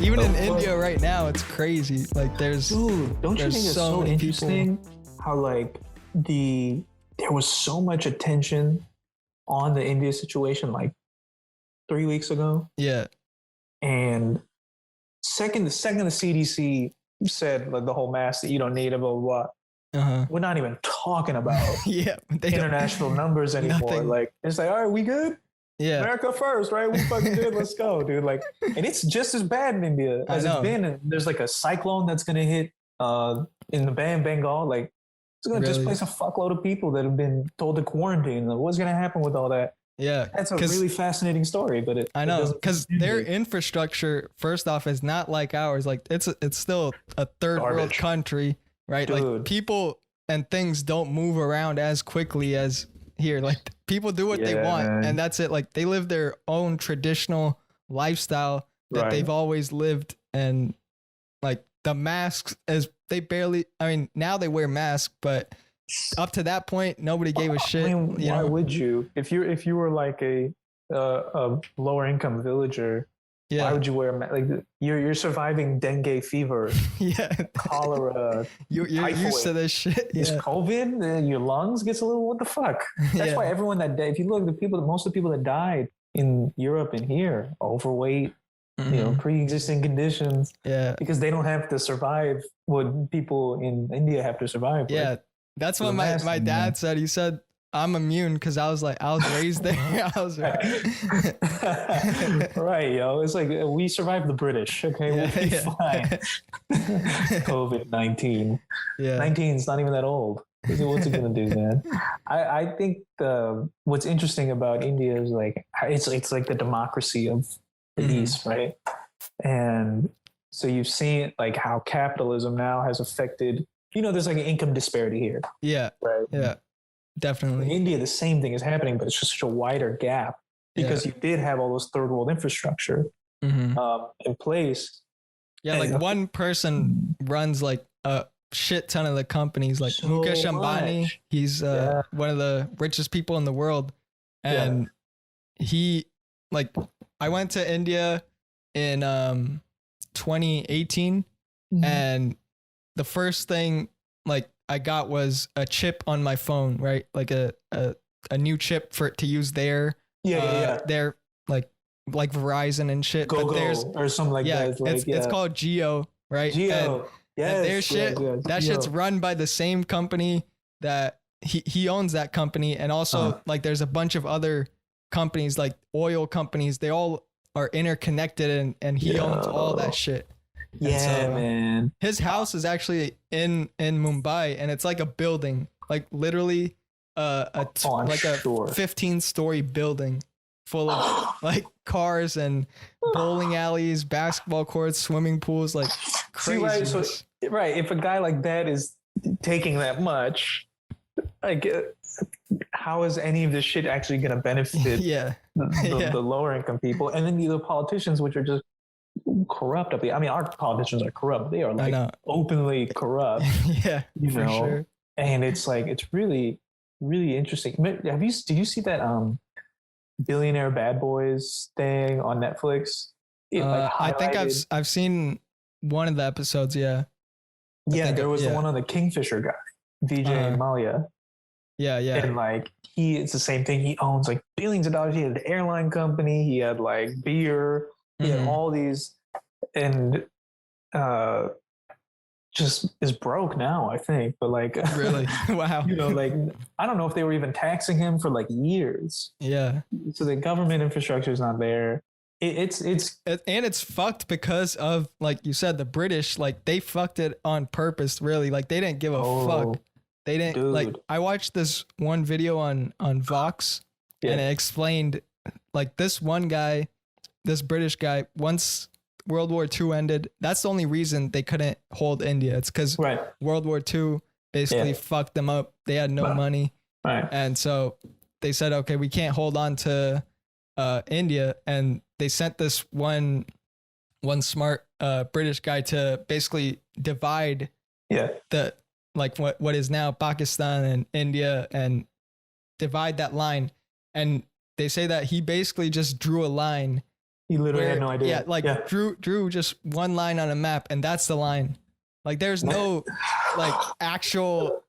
Even in But- India right now, it's crazy. Like there's Dude, don't you there's think it's so so many people. interesting how like there was so much attention on the India situation like 3 weeks ago, Yeah. and the second the CDC said like the whole mask that you don't need, blah blah blah. Uh-huh. We're not even talking about Yeah. They don't- international numbers anymore. Nothing. Like it's like, all right, we good? Yeah. America first, right? We fucking good. Let's go, dude. Like, and it's just as bad in India I as it's know. been. And there's like a cyclone that's gonna hit in the Bengal. Like, it's gonna Really? displace a fuckload of people that have been told to quarantine. Like, what's gonna happen with all that? Yeah. That's a 'Cause- really fascinating story, but I it know, doesn't because continue. their infrastructure, first off, is not like ours. Like it's still a third world Garbage. country, right? Like Dude. people and things don't move around as quickly as here. Like people do what they Yeah, want, man. and that's it. Like they live their own traditional lifestyle that Right. they've always lived, and like the masks is they barely. I mean, now they wear masks, but up to that point, nobody gave a shit. I mean, you why know? would you? If you were like a lower income villager, why Yeah, would you wear a mask? Like you're surviving dengue fever, yeah. cholera. You're used to typhoid. this shit. Is Yeah, COVID, your lungs gets a little, what the fuck? That's yeah. why everyone that died, if you look at most of the people that died in Europe and here, overweight, Mhm. pre-existing conditions, Yeah. because they don't have to survive what people in India have to survive. Yeah, with. that's The what my mask, man. dad said. He said I'm immune because I was raised there. I was Right, yo. It's like we survived the British. Okay, we'll be Yeah. fine. COVID-19. yeah, 19 is not even that old. What's it gonna do, man? I think what's interesting about India is like it's like the democracy of the Mhm. East, right? And so you've seen like how capitalism now has affected. There's like an income disparity here, yeah, right? yeah, In definitely. India, the same thing is happening, but it's just such a wider gap because you did have all those third world infrastructure Mhm. in place. Yeah, like and- one person runs like a shit ton of the companies. Like So Mukesh Ambani, much. he's Yeah. one of the richest people in the world, and he like I went to India in 2018. And the first thing like I got was a chip on my phone, right? Like a new chip for to use there. yeah. They're like Verizon and shit. Go but there's or something like yeah, that. It's, like, it's called Geo, right? Geo. And Yes, their shit, yes, that Geo. shit's run by the same company that he owns that company, and also Uh-huh. like there's a bunch of other companies like oil companies. They all are interconnected, and he owns all Yo. that shit. Yeah, so- man. His house is actually in Mumbai, and it's like a building, like literally I'm like sure. a 15-story building full of like cars and bowling alleys, basketball courts, swimming pools, like See, crazy. right. If a guy like that is taking that much, like, how is any of this shit actually going to benefit yeah, the lower income people? And then the politicians, which are just corrupt up here. I mean, our politicians are corrupt. They are I like know. openly corrupt, Yeah, you for know. sure. And it's like it's really, really interesting. Did you see that Billionaire Bad Boys thing on Netflix? It, I think highlighted- I've seen one of the episodes. Yeah, yeah, there was the yeah. one on the Kingfisher guy, Vijay Uh-huh. Mallya. yeah. And like it's the same thing. He owns like billions of dollars. He had an airline company. He had like beer. He had Mhm. all these, and just is broke now. I think, but like Really? Wow. like I don't know if they were even taxing him for like years. Yeah. So the government infrastructure is not there. It's And it's fucked because of, like you said, the British, like they fucked it on purpose, really. Like they didn't give a fuck. They didn't like dude. I watched this one video on Vox Yeah. and it explained like this one guy, this British guy, once World War II ended, that's the only reason they couldn't hold India. It's because right, World War II basically Yeah. fucked them up. They had no Right. money. right. And so they said, okay, we can't hold on to India. And they sent this one smart British guy to basically divide Yeah, the like what is now Pakistan and India and divide that line. And they say that he basically just drew a line He literally had no idea. Yeah, like drew just one line on a map, and that's the line. Like there's no like actual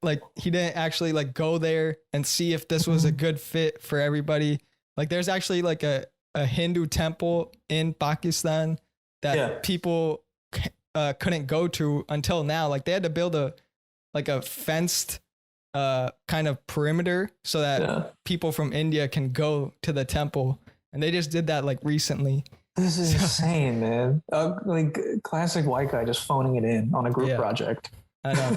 like he didn't actually like go there and see if this was a good fit for everybody. Like there's actually like a Hindu temple in Pakistan that people couldn't go to until now. Like they had to build a fenced kind of perimeter so that people from India can go to the temple, and they just did that like recently. This is insane, man. Like classic white guy just phoning it in on a group project. I know.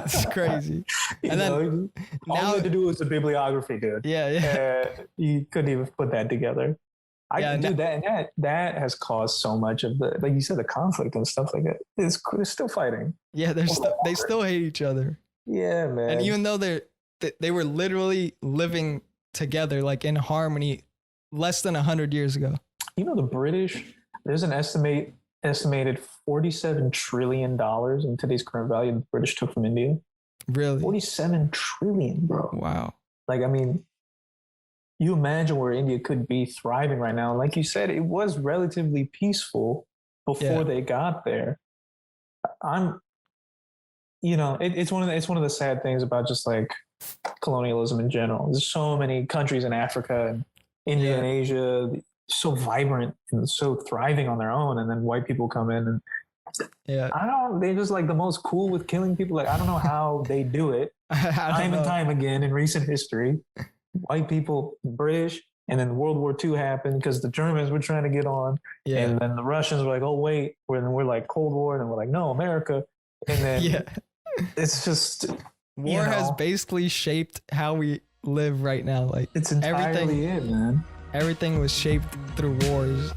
It's crazy. And then all you had to do was the bibliography, dude. Yeah. You couldn't even put that together. That has caused so much of the, like you said, the conflict and stuff like that. They're still fighting. Yeah, they still hate each other. Yeah, man. And even though they were literally living together, like in harmony, less than 100 years ago. You know, the British, there's an estimated $47 trillion in today's current value the British took from India. Really? 47 trillion, bro. Wow. Like, I mean, you imagine where India could be thriving right now. Like you said, it was relatively peaceful before they got there. It's one of the sad things about just like colonialism in general. There's so many countries in Africa and India and Asia so vibrant and so thriving on their own, and then white people come in and they're just like the most cool with killing people. Like I don't know how they do it. Time and time again in recent history, white people, British, and then World War II happened because the Germans were trying to get on, and then the Russians were like, oh wait, we're like Cold War, and then we're like, no, America, and then it's just war has basically shaped how we live right now. Like it's entirely everything, it, man. Everything was shaped through wars.